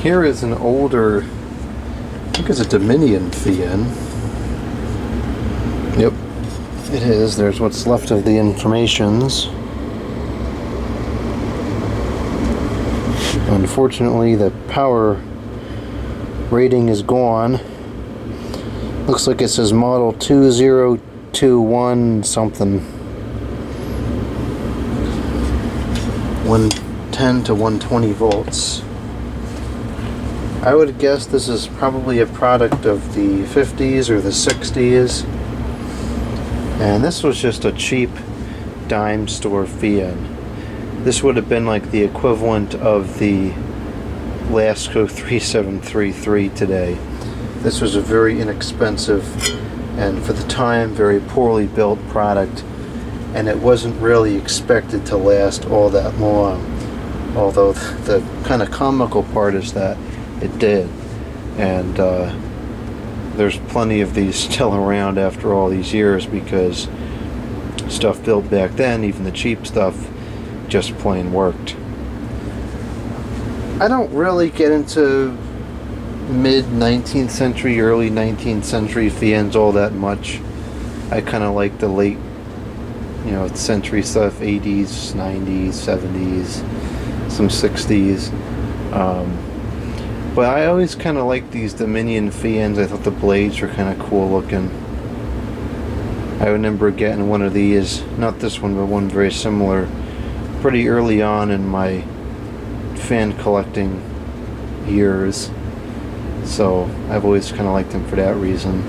Here is an older, I think it's a Dominion fan. Yep, it is. There's what's left of the informations. Unfortunately, the power rating is gone. Looks like it says model 2021 something. 110 to 120 volts. I would guess this is probably a product of the 50s or the 60s. And this was just a cheap Dimestore fan. This would have been like the equivalent of the Lasco 3733 today. This was a very inexpensive and for the time very poorly built product, and it wasn't really expected to last all that long, although the kind of comical part is that it did. And there's plenty of these still around after all these years, because stuff built back then, even the cheap stuff, just plain worked. I don't really get into mid 19th century, early 19th century fans all that much. I kind of like the late, century stuff, 80s, 90s, 70s, some 60s. But I always kind of liked these Dominion fans. I thought the blades were kind of cool looking. I remember getting one of these, not this one, but one very similar, pretty early on in my fan collecting years. So I've always kind of liked them for that reason.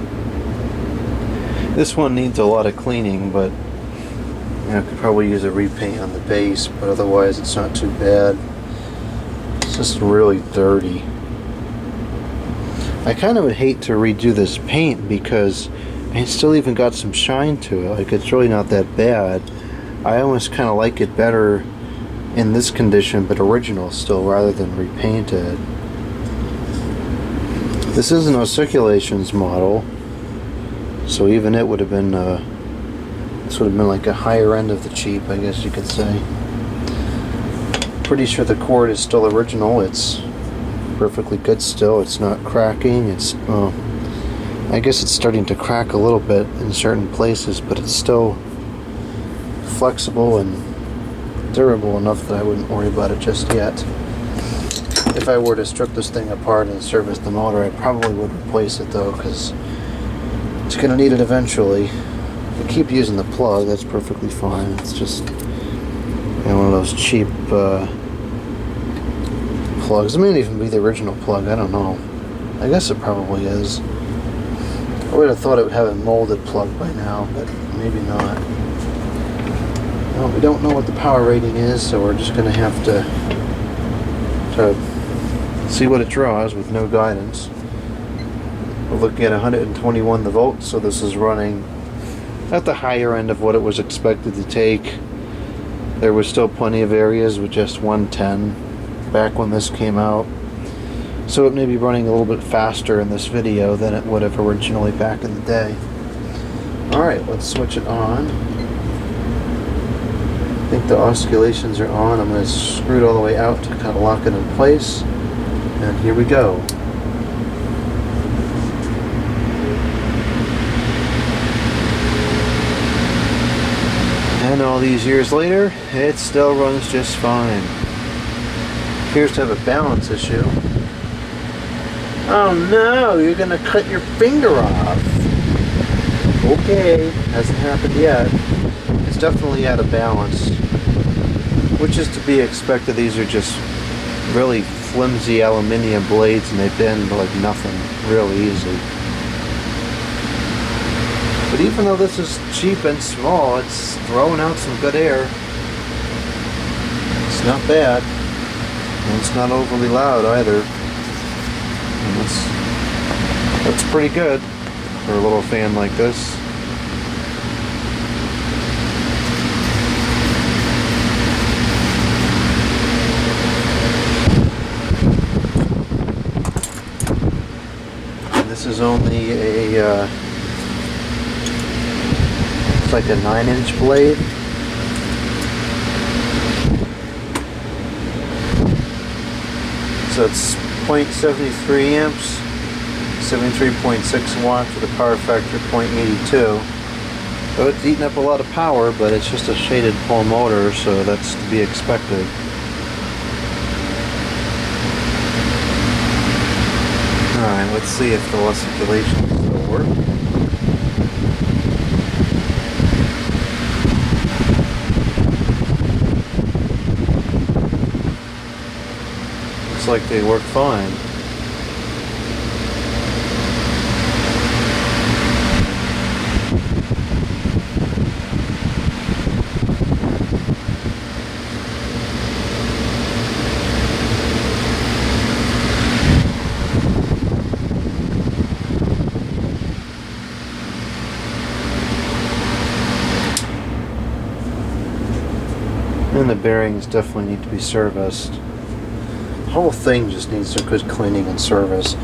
This one needs a lot of cleaning, but I could probably use a repaint on the base, but otherwise it's not too bad. It's just really dirty. I kind of would hate to redo this paint because it still even got some shine to it. Like, it's really not that bad. I almost kind of like it better in this condition, but original still, rather than repainted. This is an oscillations model, so even it would have been, this would have been like a higher end of the cheap, I guess you could say. Pretty sure the cord is still original. It's perfectly good still. It's not cracking. It's, I guess it's starting to crack a little bit in certain places, but it's still flexible and durable enough that I wouldn't worry about it just yet. If I were to strip this thing apart and service the motor, I probably would replace it though, because it's going to need it eventually. If I keep using the plug, that's perfectly fine. It's just one of those cheap plugs. It may even be the original plug, I don't know. I guess it probably is. I would have thought it would have a molded plug by now, but maybe not. Well, we don't know what the power rating is, so we're just going to have to try to see what it draws with no guidance. We're looking at 121 the volts, so this is running at the higher end of what it was expected to take. There was still plenty of areas with just 110 back when this came out, so it may be running a little bit faster in this video than it would have originally back in the day. Alright, let's switch it on. I think the oscillations are on. I'm going to screw it all the way out to kind of lock it in place. And here we go. And all these years later, it still runs just fine. Appears to have a balance issue. Oh no, you're going to cut your finger off. Okay, hasn't happened yet. It's definitely out of balance, which is to be expected. These are just really flimsy aluminium blades, and they bend like nothing real easy. But even though this is cheap and small, it's throwing out some good air. It's not bad, and it's not overly loud either. And that's pretty good for a little fan like this. This is only a, it's like a 9-inch blade. So it's 0.73 amps, 73.6 watts with a power factor 0.82. So it's eating up a lot of power, but it's just a shaded pole motor, so that's to be expected. Alright, let's see if the oscillation will work. Looks like they work fine. And the bearings definitely need to be serviced. The whole thing just needs a good cleaning and service.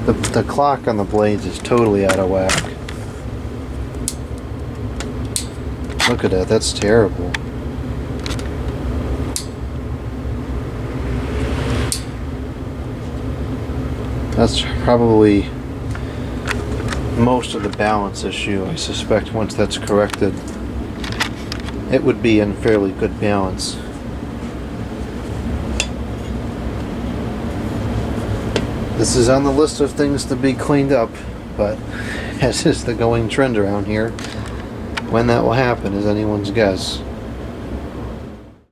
The clock on the blades is totally out of whack. Look at that, that's terrible. That's probably most of the balance issue. I suspect once that's corrected, it would be in fairly good balance. This is on the list of things to be cleaned up, but as is the going trend around here, when that will happen is anyone's guess.